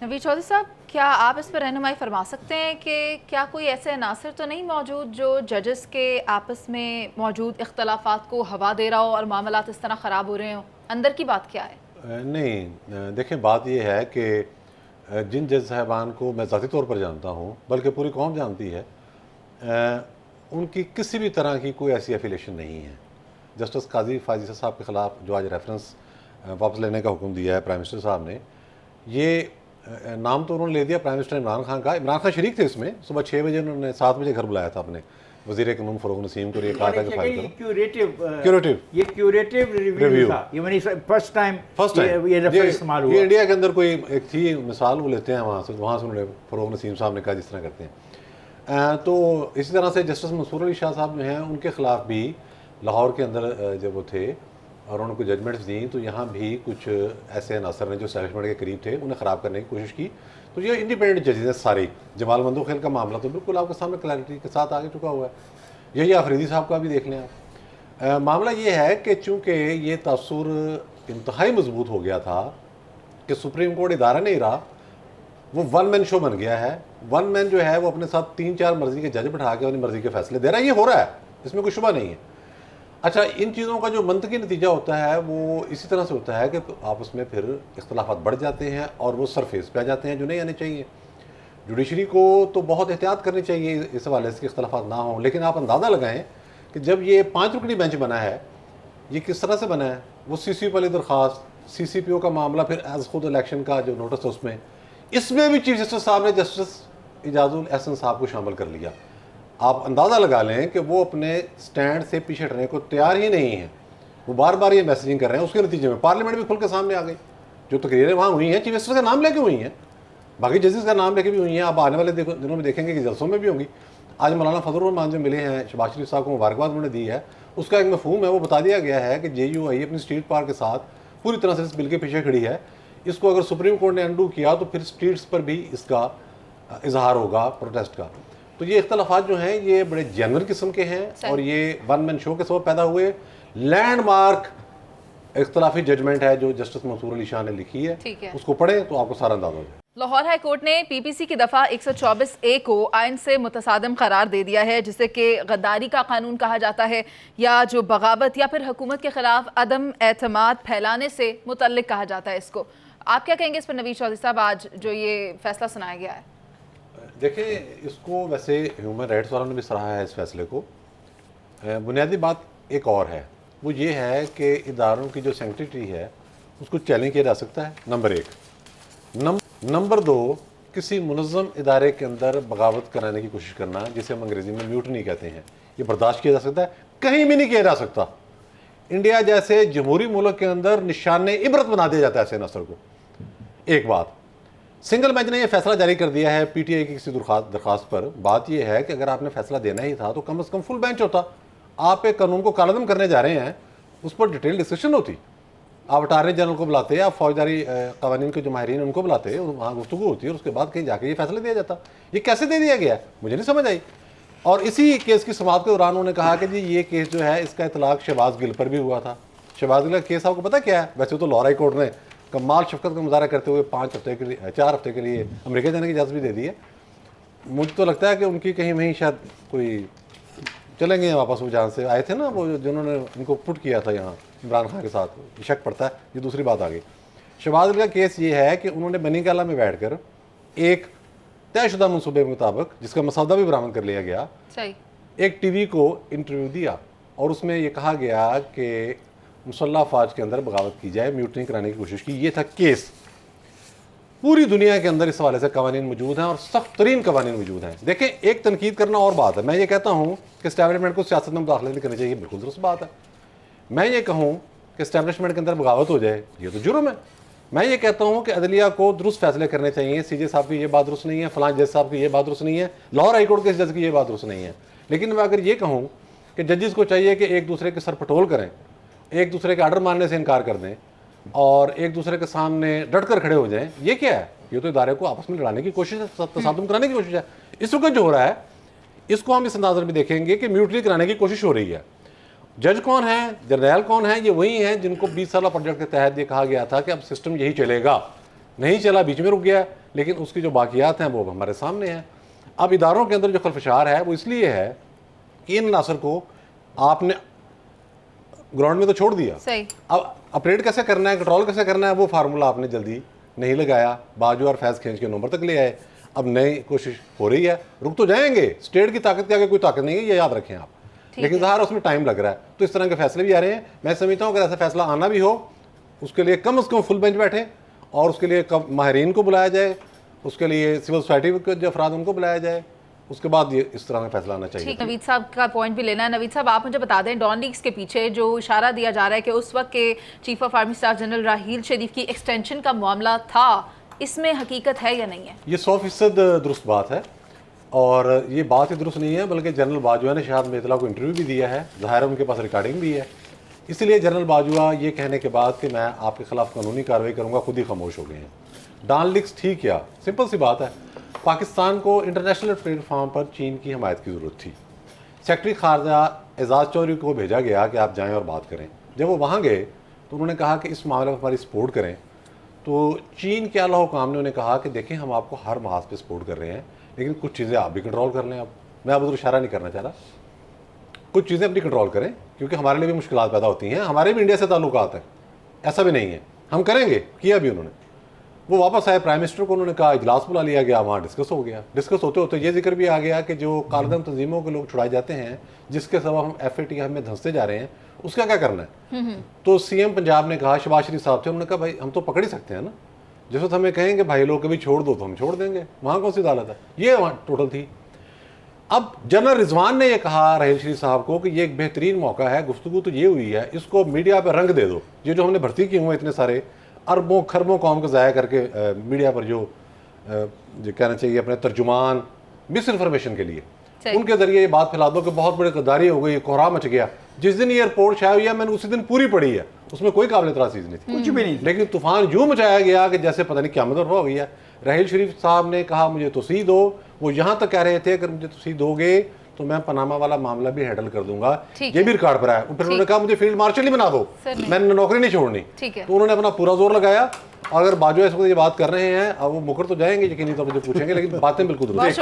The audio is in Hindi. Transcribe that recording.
नवीद चौधरी साहब, क्या आप इस पर रहनुमाई फरमा सकते हैं कि क्या कोई ऐसे अनासर तो नहीं मौजूद जो जजेस के आपस में मौजूद इख्तलाफात को हवा दे रहा हो और मामलात इस तरह ख़राब हो रहे हो? अंदर की बात क्या है? नहीं, देखें, बात यह है कि जिन जज साहबान को मैं ज़ाती तौर पर जानता हूँ, बल्कि पूरी कौम जानती है, उनकी किसी भी तरह की कोई ऐसी एफिलेशन नहीं है। जस्टिस काजी फाजिसा साहब के ख़िलाफ़ जो आज रेफरेंस वापस लेने का हुक्म दिया है प्राइम मिनिस्टर साहब ने, ये नाम तो उन्होंने ले दिया प्राइम मिनिस्टर इमरान खान का। इमरान खान शरीक थे इसमें। सुबह 6 बजे उन्होंने 7 बजे घर बुलाया था अपने वज़ीर कानून फ़रोग़ नसीम को, ये कहा था कि फाइल करो। क्यूरेटिव रिव्यू था, ये मैंने फर्स्ट टाइम ये रेफरेंस इस्तेमाल हुआ। ये इंडिया के अंदर कोई एक थी मिसाल, वो लेते हैं वहाँ से उन्होंने फ़रोग़ नसीम साहब ने कहा जिस तरह करते हैं। तो इसी तरह से जस्टिस मंसूर अली शाह साहब जो हैं, उनके ख़िलाफ़ भी लाहौर के अंदर जब वो थे और उनको जजमेंट्स दी, तो यहाँ भी कुछ ऐसे अनासर ने जो एस्टैब्लिशमेंट के करीब थे, उन्हें ख़राब करने की कोशिश की। तो ये इंडिपेंडेंट जजेस हैं सारे। जमाल मंदोखेल का मामला तो बिल्कुल आपके सामने क्लैरिटी के साथ आगे चुका हुआ है। यही आफरीदी साहब का भी देख लें आप। मामला ये है कि चूँकि ये तासुर इंतहाई मजबूत हो गया था कि सुप्रीम कोर्ट इदारा नहीं रहा, वो वन मैन शो बन गया है। वन मैन जो है वो अपने साथ 3-4 मर्जी के जज बिठा के अपनी मर्जी के फैसले दे रहा है। ये हो रहा है, इसमें कोई शुबा नहीं है। अच्छा, इन चीज़ों का जो मंतकी नतीजा होता है वो इसी तरह से होता है कि आपस में फिर इख्तलाफात बढ़ जाते हैं और वो सरफेस पे आ जाते हैं जो नहीं आने चाहिए। जुडिशरी को तो बहुत एहतियात करनी चाहिए इस हवाले से कि इख्तलाफात ना हों, लेकिन आप अंदाज़ा लगाएं कि जब ये 5 रुकनी बेंच बना है, ये किस तरह से बना है। वो CCP वाली दरख्वास्त, CCPO का मामला, फिर एज खुद इलेक्शन का जो नोटिस है उसमें, इसमें भी चीफ जस्टिस साहब ने जस्टिस इजाजुल एहसन साहब को शामिल कर लिया। आप अंदाज़ा लगा लें कि वो अपने स्टैंड से पीछे हटने को तैयार ही नहीं है। वो बार बार ये मैसेजिंग कर रहे हैं। उसके नतीजे में पार्लियामेंट भी खुल के सामने आ गई। जो तकरीरें वहाँ हुई हैं, चीफ जस्टिस का नाम लेके हुई हैं, बाकी जजेस का नाम लेके भी हुई हैं। आप आने वाले दिनों में देखेंगे कि जलसों में भी होंगी। आज मौलाना फजलुर रहमान जो मिले हैं, शहबाज शरीफ साहब को मुबारकबाद उन्होंने दी है, उसका एक मफहूम है, वो बता दिया गया है कि JUI अपनी स्ट्रीट पार्क के साथ पूरी तरह से इस बिल के पीछे खड़ी है। इसको अगर सुप्रीम कोर्ट ने अंडू किया तो फिर स्ट्रीट्स पर भी इसका इजहार होगा प्रोटेस्ट का। तो ये इख्तलाफात जो हैं ये बड़े जेन्युइन किस्म के हैं और ये वन मैन शो के सबब पैदा हुए। लैंडमार्क इख्तलाफी जजमेंट है जो जस्टिस मंसूर अली शाह ने लिखी है, उसको पढ़ें तो आपको सारा अंदाजा हो जाए। लाहौर हाई कोर्ट ने PPC की दफ़ा 124A को आइन से मुतसादम करार दे दिया है, जिसे कि गद्दारी का कानून कहा जाता है या जो बगावत या फिर हुकूमत के खिलाफ अदम एतमाद फैलाने से मुतल्लिक कहा जाता है इसको। आप क्या कहेंगे इस पर नवीद चौधरी साहब, आज जो ये फैसला सुनाया गया है? देखिए, इसको वैसे ह्यूमन राइट्स वालों ने भी सराहा है इस फैसले को। बुनियादी बात एक और है, वो ये है कि इदारों की जो सैंक्टिटी है उसको चैलेंज किया जा सकता है, नंबर 1। नंबर 2, किसी मुनज़्ज़म इदारे के अंदर बगावत कराने की कोशिश करना, जिसे हम अंग्रेज़ी में म्यूटनी कहते हैं, ये बर्दाश्त किया जा सकता है, कहीं भी नहीं किया जा सकता। इंडिया जैसे जमहूरी मुल्क के अंदर निशाने इबरत बना दिया जाता है ऐसे नसर को। एक बात, सिंगल बेंच ने यह फैसला जारी कर दिया है PTI की किसी दरख्वास्त पर। बात यह है कि अगर आपने फैसला देना ही था तो कम से कम फुल बेंच होता। आप एक कानून को कालदम करने जा रहे हैं, उस पर डिटेल डिस्कशन होती। आप अटारनी जनरल को बुलाते, आप फौजदारी कवानीन के जो माहिरीन उनको बुलाते, वहाँ गुफ्तगू होती है और उसके बाद कहीं जाके ये फैसला दिया जाता। ये कैसे दे दिया गया मुझे नहीं समझ आई। और इसी केस की समाअत के दौरान उन्होंने कहा कि जी ये केस जो है इसका इतलाक शहबाज गिल पर भी हुआ था। शहबाज गिल का केस आपको पता क्या है? वैसे तो लाहौर हाई कोर्ट ने कमाल शफकत का मुजाहरा करते हुए 4 हफ्ते के लिए अमेरिका जाने की इजाज़त भी दे दी है। मुझे तो लगता है कि उनकी कहीं वहीं शायद कोई चलेंगे वापस, वो जहाँ से आए थे ना, वो जिन्होंने उनको पुट किया था यहाँ इमरान खान के साथ, शक पड़ता है। ये दूसरी बात आ गई। शहबाज का केस ये है कि उन्होंने बनी काला में बैठ कर एक तयशुदा मनसूबे के मुताबिक, जिसका मसौदा भी बरामद कर लिया गया, एक TV को इंटरव्यू दिया और उसमें यह कहा गया कि मुसल्लह फ़ौज के अंदर बगावत की जाए, म्यूटनी कराने की कोशिश की। ये था केस। पूरी दुनिया के अंदर इस हवाले से कवानीन मौजूद हैं और सख्त तरीन कवानीन मौजूद हैं। देखें, एक तनकीद करना और बात है। मैं ये कहता हूँ कि इस्टेब्लिशमेंट को सियासत में मुदाखलत नहीं करनी चाहिए, बिल्कुल दुरुस्त बात है। मैं ये कहूँ कि इस्टेब्लिशमेंट के अंदर बगावत हो जाए, ये तो जुर्म है। मैं ये कहता हूँ कि अदलिया को दुरुस्त फैसले करने चाहिए। CJ साहब की ये बात दुरुस्त नहीं है, फलां जज साहब की ये बात दुरुस्त नहीं है, लाहौर हाई कोर्ट के जज की ये बात दुरुस्त नहीं है। लेकिन मैं अगर ये कहूँ कि जजेस को चाहिए कि एक दूसरे के सर पटोल करें, एक दूसरे के आर्डर मानने से इनकार कर दें और एक दूसरे के सामने डट कर खड़े हो जाएं, ये क्या है? ये तो इदारे को आपस में लड़ाने की कोशिश है, तसादुम कराने की कोशिश है। इस वक्त जो हो रहा है इसको हम इस अंदाज़ में देखेंगे कि म्यूटनी कराने की कोशिश हो रही है। जज कौन है, जर्नैल कौन है? ये वही हैं जिनको 20 साल प्रोजेक्ट के तहत ये कहा गया था कि अब सिस्टम यही चलेगा, नहीं चला, बीच में रुक गया, लेकिन उसकी जो बाकियात हैं वो हमारे सामने हैं। अब इदारों के अंदर जो खलफशार है वो इसलिए है कि इन अनासर को आपने ग्राउंड में तो छोड़ दिया, सही। अब ऑपरेट कैसे करना है, कंट्रोल कैसे करना है, वो फार्मूला आपने जल्दी नहीं लगाया, बाजू और फैज़ खींच के नंबर तक ले आए। अब नई कोशिश हो रही है, रुक तो जाएंगे, स्टेट की ताकत के आगे कोई ताकत नहीं है, ये याद रखें आप, लेकिन ज़ाहिर उसमें टाइम लग रहा है। तो इस तरह के फैसले भी आ रहे हैं। मैं समझता हूँ अगर ऐसा फैसला आना भी हो, उसके लिए कम से कम फुल बेंच बैठे और उसके लिए माहिरीन को बुलाया जाए, उसके लिए सिविल सोसाइटी के जो अफराद उनको बुलाया जाए, उसके बाद ये इस तरह का फैसला आना चाहिए। ठीक, नवीद साहब का पॉइंट भी लेना है। नवीद साहब, आप मुझे बता दें, डॉन लीग्स के पीछे जो इशारा दिया जा रहा है कि उस वक्त के chief of army staff general Raheel Sharif की एक्सटेंशन का मामला था, इसमें हकीकत है या नहीं है? ये 100% दुरुस्त बात है, और ये बात ही दुरुस्त नहीं है, बल्कि जनरल बाजवा ने शहाद मेतला को इंटरव्यू भी दिया है, ज़ाहिर है उनके पास रिकॉर्डिंग भी है। इसलिए जनरल बाजवा ये कहने के बाद कि मैं आपके खिलाफ कानूनी कार्रवाई करूँगा, खुद ही खामोश हो गए हैं। डॉन लीग्स ठीक या सिंपल सी बात है, पाकिस्तान को इंटरनेशनल प्लेटफॉर्म पर चीन की हमायत की ज़रूरत थी। सेक्रेटरी खारजा एजाज़ चौधरी को भेजा गया कि आप जाएं और बात करें। जब वो वहाँ गए तो उन्होंने कहा कि इस मामले में हमारी सपोर्ट करें, तो चीन के आला हुकाम ने उन्हें कहा कि देखें हम आपको हर महाज पे सपोर्ट कर रहे हैं, लेकिन कुछ चीज़ें आप भी कंट्रोल कर लें। अब मैं अब उधर इशारा नहीं करना चाह रहा, कुछ चीज़ें अपनी कंट्रोल करें, क्योंकि हमारे लिए भी मुश्किलात पैदा होती हैं, हमारे भी इंडिया से ताल्लुकात हैं, ऐसा भी नहीं है, हम करेंगे, किया भी उन्होंने। वो वापस आए, प्राइम मिनिस्टर को उन्होंने कहा, इजलास बुला लिया गया, वहाँ डिस्कस हो गया। डिस्कस होते होते ये जिक्र भी आ गया कि जो कालदम तंजीमों के लोग छुड़ाए जाते हैं, जिसके सबब हम FATF में धंसते जा रहे हैं, उसका क्या करना है। तो CM पंजाब ने कहा, शहबाज शरीफ साहब थे, उन्होंने कहा भाई हम तो पकड़ ही सकते हैं ना, जिस वक्त हमें कहेंगे भाई लोग कभी छोड़ दो तो हम छोड़ देंगे, वहाँ कौन सी अदालत है। ये वहाँ टोटल थी। अब जनरल रिजवान ने यह कहा राहील शरीफ साहब को कि ये एक बेहतरीन मौका है, गुफ्तगू तो ये हुई है, इसको मीडिया पर रंग दे दो। ये जो हमने भर्ती की हुए इतने सारे अरबों खरबों कौम को ज़ाया करके मीडिया पर जो कहना चाहिए अपने तर्जुमान मिस इन्फॉर्मेशन के लिए, उनके ज़रिए ये बात फैला दो कि बहुत बड़ी गद्दारी हो गई, कोहरा मच गया। जिस दिन ये रिपोर्ट शाया हुई है मैंने उसी दिन पूरी पढ़ी है, उसमें कोई काबिल इतराज़ चीज़ नहीं थी, कुछ भी नहीं, लेकिन तूफान यूँ मचाया गया कि जैसे पता नहीं क़यामत हो गई है। राहील शरीफ साहब ने कहा मुझे तोसीह दो, वो यहाँ तक कह रहे थे अगर मुझे तोसीह दोगे तो मैं पनामा वाला मामला भी हैंडल कर दूंगा, ये भी रिकॉर्ड पर है। फिर उन्होंने कहा मुझे फील्ड मार्शल ही बना दो, मैंने नौकरी नहीं छोड़नी। तो उन्होंने अपना पूरा जोर लगाया, और अगर बाजवा इस वक्त ये बात कर रहे हैं, अब वो मुकर तो जाएंगे यकीनी तौर पर, मुझे पूछेंगे, लेकिन बातें बिल्कुल दुरुस्त।